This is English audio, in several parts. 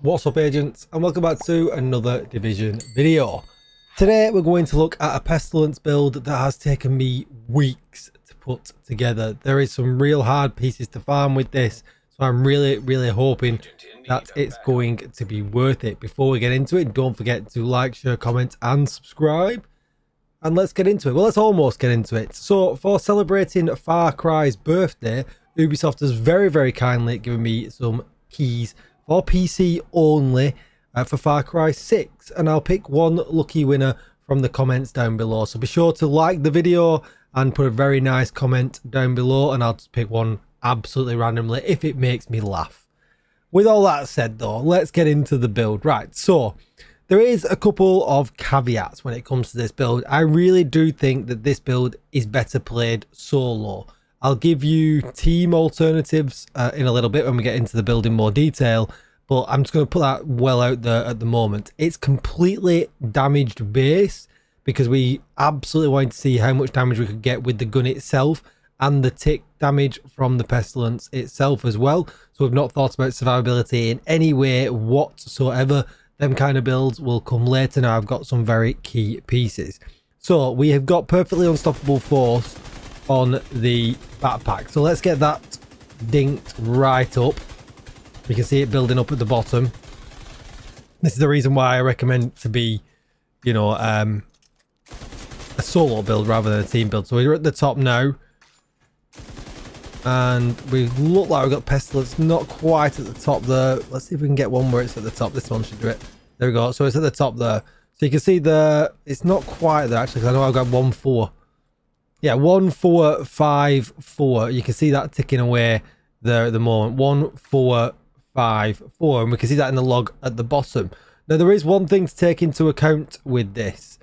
What's up, agents, and welcome back to another Division video. Today we're going to look at a Pestilence build that has taken me weeks to put together. There is some real hard pieces to farm with this, so I'm really hoping that it's going to be worth it. Before we get into it, don't forget to like, share, comment and subscribe. And let's get into it. Well, let's almost get into it. So for celebrating Far Cry's birthday, Ubisoft has very kindly given me some keys for PC only for Far Cry 6, and I'll pick one lucky winner from the comments down below. So be sure to like the video and put a very nice comment down below, and I'll just pick one absolutely randomly if it makes me laugh. With all that said though, let's get into the build. Right, so there is a couple of caveats when it comes to this build. I really do think that this build is better played solo. I'll give you team alternatives in a little bit when we get into the build in more detail, but I'm just going to put that well out there at the moment. It's completely damaged base because we absolutely wanted to see how much damage we could get with the gun itself and the tick damage from the Pestilence itself as well. So we've not thought about survivability in any way whatsoever. Them kind of builds will come later. Now I've got some very key pieces. So we have got perfectly unstoppable force on the backpack, so let's get that dinked right up. You can see it building up at the bottom. This is the reason why I recommend it to be, you know, a solo build rather than a team build. So we're at the top now, and we look like we've got Pestilence not quite at the top there. Let's see if we can get one where it's at the top. This one should do it. There we go. So it's at the top there. So you can see it's not quite there actually, because I know I've got 1-4. Yeah, 1-4-5-4. You can see that ticking away there at the moment. 1-4-5-4, and we can see that in the log at the bottom. Now there is one thing to take into account with this.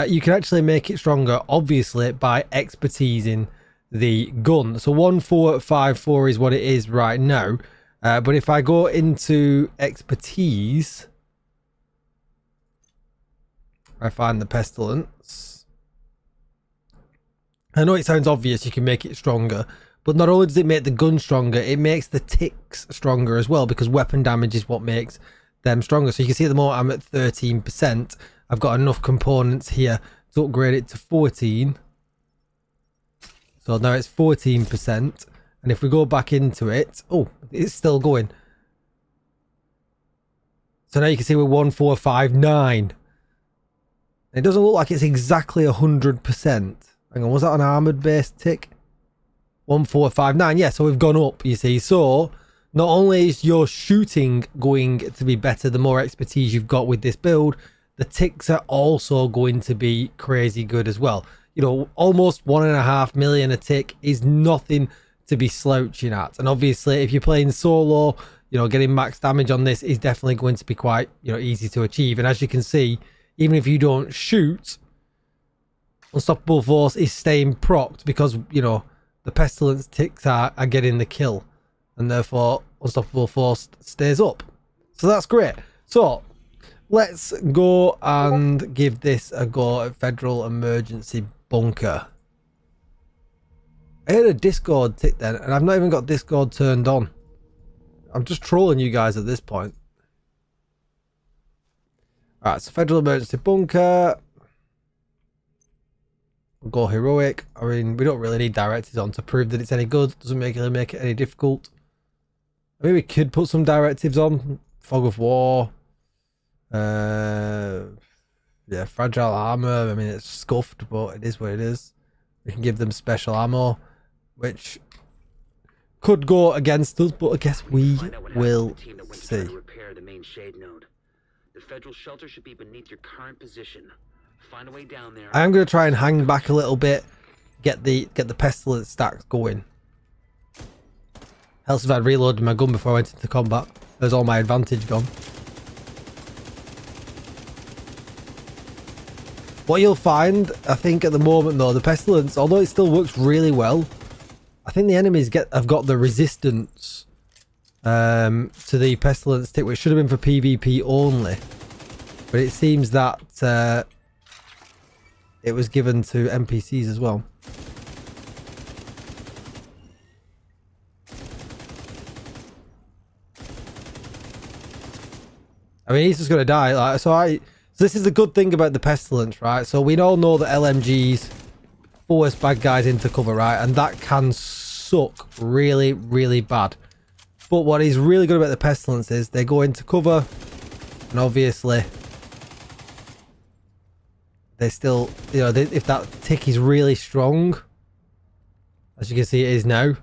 You can actually make it stronger, obviously, by expertising the gun. So 1-4-5-4 is what it is right now. But if I go into expertise, I find the Pestilence. I know it sounds obvious, you can make it stronger, but not only does it make the gun stronger, it makes the ticks stronger as well, because weapon damage is what makes them stronger. So you can see at the moment I'm at 13%. I've got enough components here to upgrade it to 14. So now it's 14%. And if we go back into it, oh, it's still going. So now you can see we're 1-4-5-9. It doesn't look like it's exactly 100%. Hang on, was that an armoured based tick? 1-4-5-9. Yeah, so we've gone up, you see. So not only is your shooting going to be better the more expertise you've got with this build, the ticks are also going to be crazy good as well. You know, almost 1.5 million a tick is nothing to be slouching at. And obviously, if you're playing solo, you know, getting max damage on this is definitely going to be quite, you know, easy to achieve. And as you can see, even if you don't shoot, Unstoppable Force is staying procced because, you know, the Pestilence ticks are getting the kill, and therefore Unstoppable Force stays up. So that's great. So let's go and give this a go at Federal Emergency Bunker. I heard a Discord tick then, and I've not even got Discord turned on. I'm just trolling you guys at this point. Alright, so Federal Emergency Bunker. We'll go heroic. I mean, we don't really need directives on to prove that it's any good. Doesn't make it any difficult. I mean, we could put some directives on. Fog of War. Yeah, fragile armor. I mean, it's scuffed, but it is what it is. We can give them special ammo, which could go against us, but I guess we will see. The federal shelter should be beneath your current position. Find a way down there. I am going to try and hang back a little bit, get the Pestilence stacks going. Else if I'd reloaded my gun before I went into combat, there's all my advantage gone. What you'll find, I think at the moment though, the Pestilence, although it still works really well, I think the enemies have got the resistance to the Pestilence tick, which should have been for PvP only, but it seems that it was given to NPCs as well. I mean, he's just gonna die. Like, so this is the good thing about the Pestilence, right? So we all know that LMGs force bad guys into cover, right? And that can suck really, really bad. But what is really good about the Pestilence is they go into cover, and obviously they still, you know, if that tick is really strong, as you can see it is now, you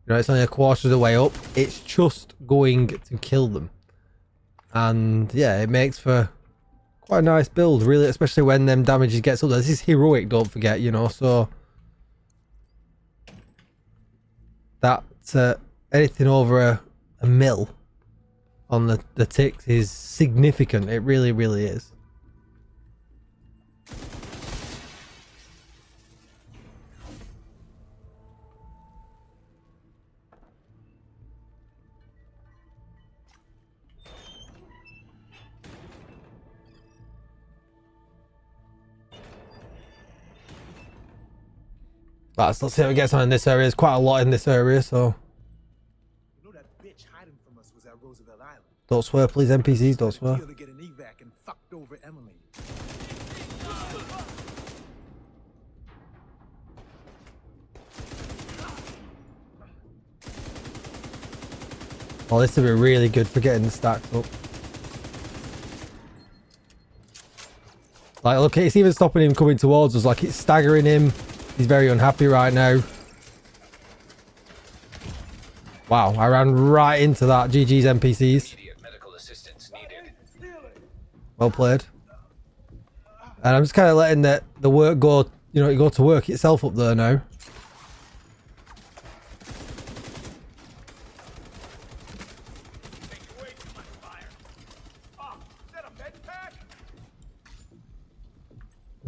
know, it's only a quarter of the way up, it's just going to kill them. And yeah, it makes for quite a nice build, really, especially when them damages gets up there. This is heroic, don't forget, you know, so that anything over a mil on the ticks is significant. It really, really is. Let's see how it gets on in this area. There's quite a lot in this area, so You know that bitch hiding from us was at Roosevelt Island. don't swear, please. NPCs, don't swear. To get an evac and fucked over Emily. Oh, this will be really good for getting the stacks up. Like, look, it's even stopping him coming towards us. Like, it's staggering him. He's very unhappy right now. Wow, I ran right into that. GG's NPCs. Well played. And I'm just kind of letting the work go, you know, go to work itself up there now.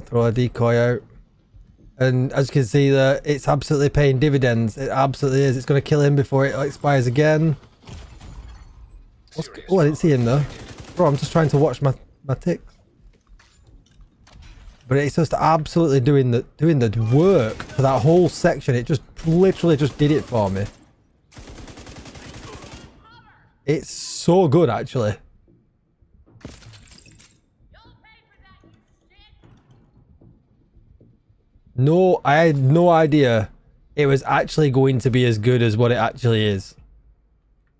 Throw a decoy out. And as you can see there, it's absolutely paying dividends. It absolutely is. It's going to kill him before it expires again. Oh, I didn't see him though. Bro, I'm just trying to watch my ticks. But it's just absolutely doing the work for that whole section. It just literally just did it for me. It's so good, actually. No, I had no idea it was actually going to be as good as what it actually is.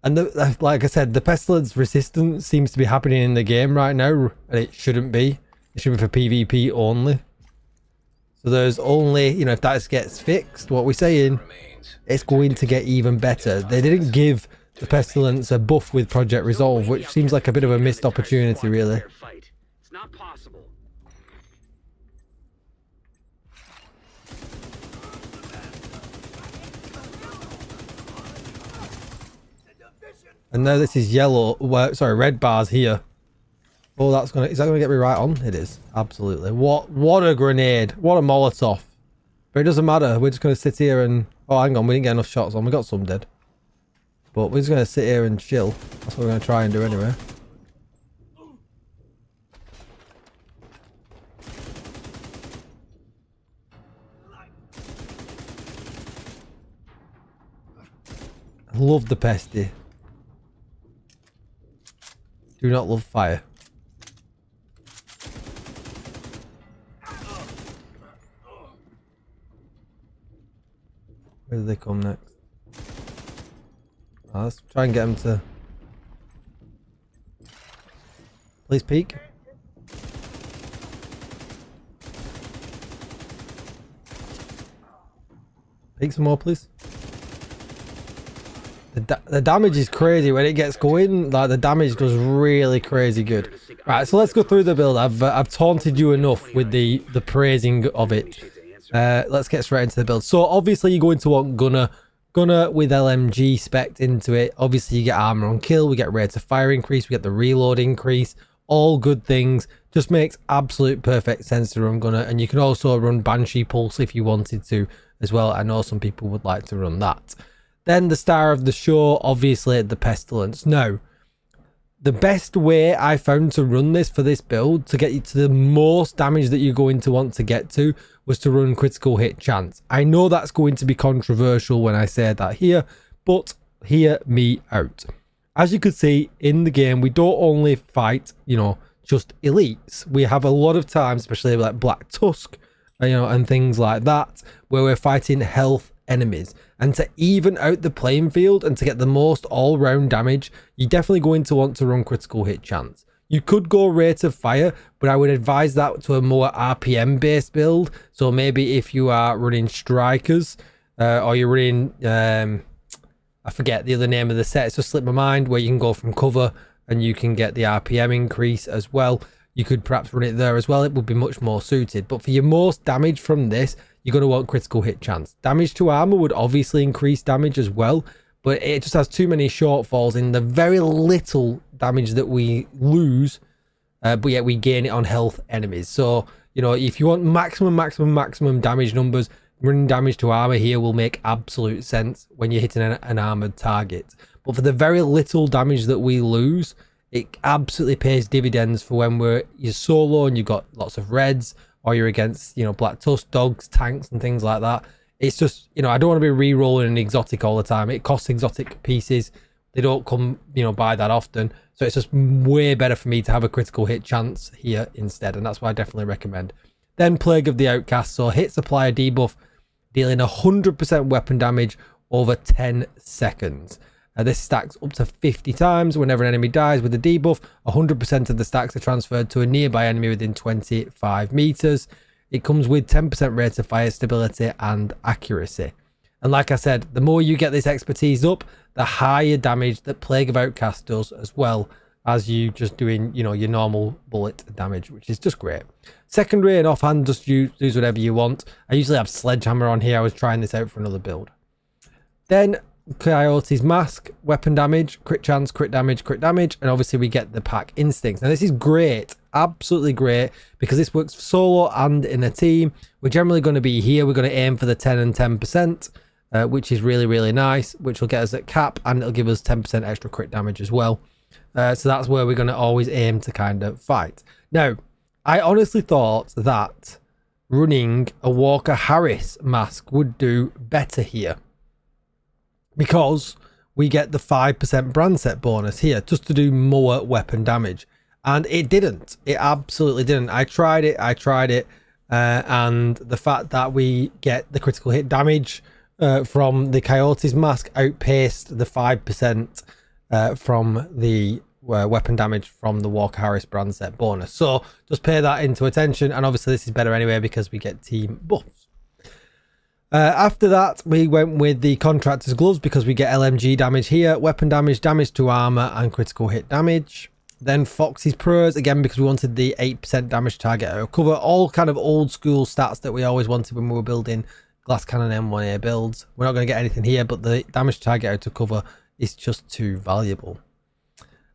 And like I said, the Pestilence resistance seems to be happening in the game right now, and it shouldn't be. It should be for PvP only. So there's only, you know, if that gets fixed, what we're saying, it's going to get even better. They didn't give the Pestilence a buff with Project Resolve, which seems like a bit of a missed opportunity, really. It's not possible. And now this is yellow, sorry, red bars here. Oh, is that gonna get me right on? It is, absolutely. What a grenade, what a Molotov. But it doesn't matter, we're just gonna sit here and, oh hang on, we didn't get enough shots on, we got some dead. But we're just gonna sit here and chill. That's what we're gonna try and do anyway. I love the pesty. Do not love fire. Where do they come next? Oh, let's try and get them to... Please peek. Peek some more, please. The damage is crazy when it gets going. Like, the damage goes really crazy good. Right, so let's go through the build. I've taunted you enough with the praising of it. Let's get straight into the build. So obviously you're going to want gunner with LMG spec'd into it. Obviously you get armor on kill, we get rate of fire increase, we get the reload increase. All good things. Just makes absolute perfect sense to run gunner. And you can also run Banshee Pulse if you wanted to as well. I know some people would like to run that. Then the star of the show, obviously the Pestilence. Now, the best way I found to run this for this build, to get you to the most damage that you're going to want to get to, was to run critical hit chance. I know that's going to be controversial when I say that here, but hear me out. As you could see in the game, we don't only fight, you know, just elites. We have a lot of times, especially like Black Tusk, you know, and things like that, where we're fighting health enemies. And to even out the playing field and to get the most all-round damage, you're definitely going to want to run critical hit chance. You could go rate of fire, but I would advise that to a more RPM based build. So maybe if you are running strikers, or you're running I forget the other name of the set, it's just slipped my mind, where you can go from cover and you can get the RPM increase as well. You could perhaps run it there as well. It would be much more suited. But for your most damage from this, you're going to want critical hit chance. Damage to armor would obviously increase damage as well, but it just has too many shortfalls in the very little damage that we lose, but yet we gain it on health enemies. So, you know, if you want maximum damage numbers, running damage to armor here will make absolute sense when you're hitting an armored target. But for the very little damage that we lose, it absolutely pays dividends for when you're solo and you've got lots of reds, or you're against, you know, Black Tusk, dogs, tanks and things like that. It's just, you know, I don't want to be re-rolling an exotic all the time. It costs exotic pieces. They don't come, you know, by that often. So it's just way better for me to have a critical hit chance here instead. And that's what I definitely recommend. Then Plague of the Outcast. So hit supplier debuff, dealing 100% weapon damage over 10 seconds. This stacks up to 50 times. Whenever an enemy dies with a debuff, 100% of the stacks are transferred to a nearby enemy within 25 meters. It comes with 10% rate of fire, stability and accuracy. And like I said, the more you get this expertise up, the higher damage that Plague of Outcast does, as well as you just doing, you know, your normal bullet damage, which is just great. Secondary and offhand, just use whatever you want. I usually have Sledgehammer on here. I was trying this out for another build. Then Coyote's Mask, weapon damage, crit chance, crit damage, and obviously we get the pack instincts. Now this is great, absolutely great, because this works solo and in a team. We're generally going to be here, we're going to aim for the 10 and 10%, which is really nice, which will get us at cap, and it'll give us 10% extra crit damage as well. So that's where we're going to always aim to kind of fight. Now, I honestly thought that running a Walker Harris mask would do better here, because we get the 5% brand set bonus here just to do more weapon damage, and it didn't. It absolutely didn't. I tried it, and the fact that we get the critical hit damage from the Coyote's Mask outpaced the 5% from the weapon damage from the Walker Harris brand set bonus. So just pay that into attention, and obviously this is better anyway because we get team buffs. After that, we went with the Contractor's Gloves because we get LMG damage here, weapon damage, damage to armor, and critical hit damage. Then Fox's Pros, again, because we wanted the 8% damage target out of cover. All kind of old school stats that we always wanted when we were building Glass Cannon M1A builds. We're not going to get anything here, but the damage target out of cover is just too valuable.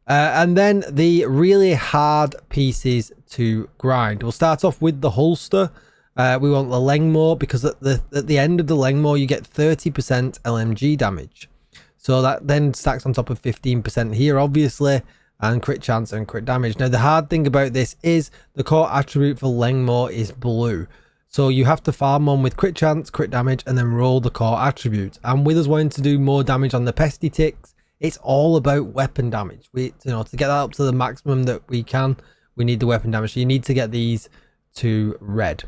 And then the really hard pieces to grind. We'll start off with the holster. We want the Lengmore because at the end of the Lengmore you get 30% LMG damage. So that then stacks on top of 15% here, obviously, and crit chance and crit damage. Now the hard thing about this is the core attribute for Lengmore is blue. So you have to farm on with crit chance, crit damage, and then roll the core attribute. And with us wanting to do more damage on the pesty ticks, it's all about weapon damage. To get that up to the maximum that we can, we need the weapon damage. So you need to get these to red.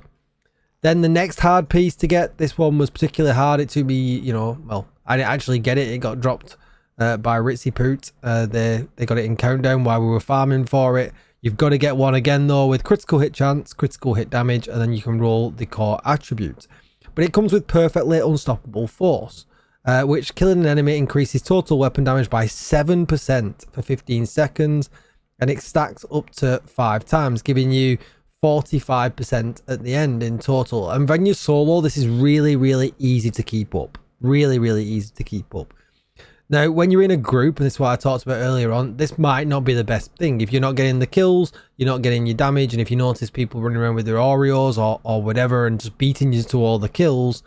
Then the next hard piece to get, this one was particularly hard. It took me, well, I didn't actually get it. It got dropped by Ritzy Poot. They got it in countdown while we were farming for it. You've got to get one again though with critical hit chance, critical hit damage, and then you can roll the core attribute. But it comes with perfectly unstoppable force, which killing an enemy increases total weapon damage by 7% for 15 seconds, and it stacks up to 5 times, giving you 45% at the end in total. And when you're solo, this is really easy to keep up. Really easy to keep up. Now, when you're in a group, and this is what I talked about earlier on, this might not be the best thing. If you're not getting the kills, you're not getting your damage, and if you notice people running around with their Oreos or whatever and just beating you to all the kills,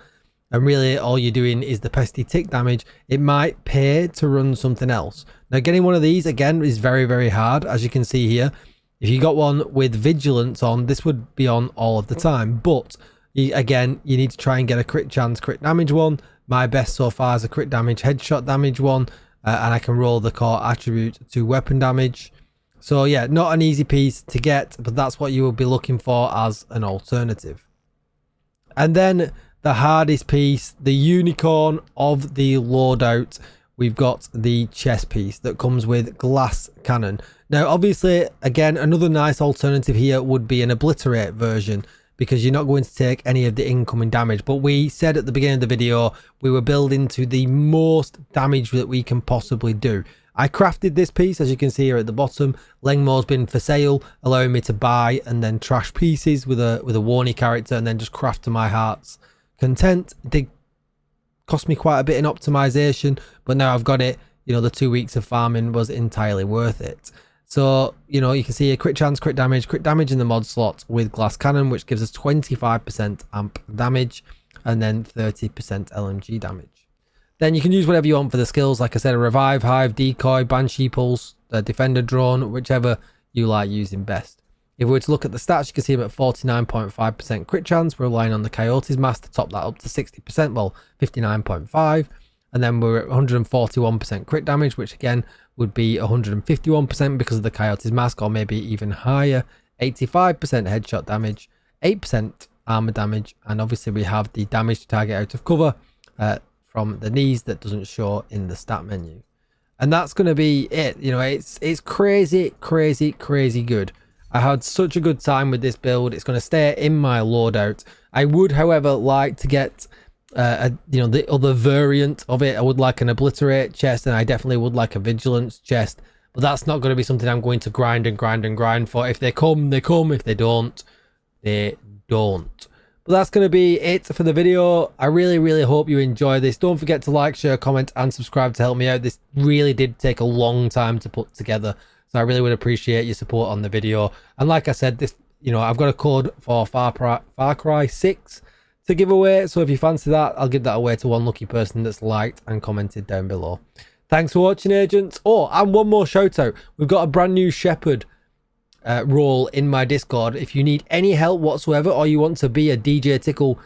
and really all you're doing is the pesty tick damage, it might pay to run something else. Now, getting one of these, again, is very hard, as you can see here. If you got one with Vigilance on, this would be on all of the time. But, again, you need to try and get a crit chance, crit damage one. My best so far is a crit damage, headshot damage one. and I can roll the core attribute to weapon damage. So yeah, not an easy piece to get, but that's what you will be looking for as an alternative. And then the hardest piece, the unicorn of the loadout, we've got the chest piece that comes with glass cannon. Now obviously, again, another nice alternative here would be an obliterate version, because you're not going to take any of the incoming damage. But we said at the beginning of the video, we were building to the most damage that we can possibly do. I crafted this piece, as you can see here at the bottom. Lengmore's been for sale, allowing me to buy and then trash pieces with a Warney character and then just craft to my heart's content. It did cost me quite a bit in optimization, but now I've got it. You know, the 2 weeks of farming was entirely worth it. So, you know, you can see a crit chance, crit damage in the mod slot with glass cannon, which gives us 25% amp damage and then 30% LMG damage. Then you can use whatever you want for the skills. Like I said, a revive, hive, decoy, banshee pulse, defender drone, whichever you like using best. If we were to look at the stats, you can see I'm at 49.5% crit chance. We're relying on the Coyote's mask to top that up to 60%, well, 59.5. And then we're at 141% crit damage, which again would be 151% because of the Coyote's mask, or maybe even higher. 85% headshot damage, 8% armor damage, and obviously we have the damage to target out of cover from the knees that doesn't show in the stat menu. And that's going to be it. You know, it's crazy good. I had such a good time with this build. It's going to stay in my loadout. I would, however, like to get you know, the other variant of it. I would like an obliterate chest, and I definitely would like a vigilance chest, but that's not going to be something I'm going to grind for. If they come, they come. If they don't, they don't. But that's going to be it for the video. I really hope you enjoy this. Don't forget to like, share, comment and subscribe to help me out. This really did take a long time to put together, so I really would appreciate your support on the video. And like I said, this, you know, I've got a code for Far Cry 6 to give away, so if you fancy that, I'll give that away to one lucky person that's liked and commented down below. Thanks for watching, agents. Oh, and one more shout out. We've got a brand new Shepherd role in my Discord. If you need any help whatsoever, or you want to be a DJ Tickle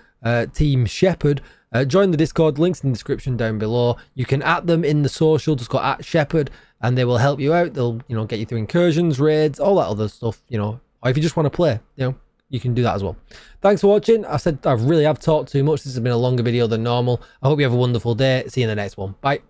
team Shepherd, join the Discord. Links in the description down below. You can at them in the social, just go at Shepherd, and they will help you out. They'll, you know, get you through incursions, raids, all that other stuff, you know. Or if you just want to play, you know, you can do that as well. Thanks for watching. I said I really have talked too much. This has been a longer video than normal. I hope you have a wonderful day. See you in the next one. Bye.